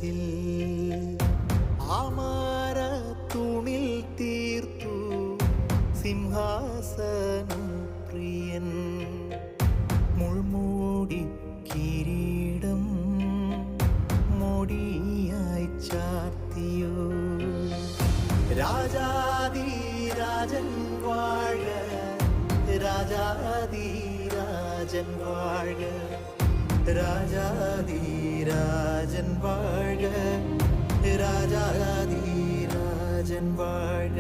നെഞ്ചത്തിൽ ആമാര തൂണിൽ തീർത്തു സിംഹാസനം പ്രിയൻ മുൾമൂടി കിരീടം മോടിയായി ചാർത്തിയോ രാജാധിരാജൻ വാഴ രാജാധിരാജൻ വാഴ രാജാധിരാജൻ വാഴ രാജാധിരാജൻ വാഴ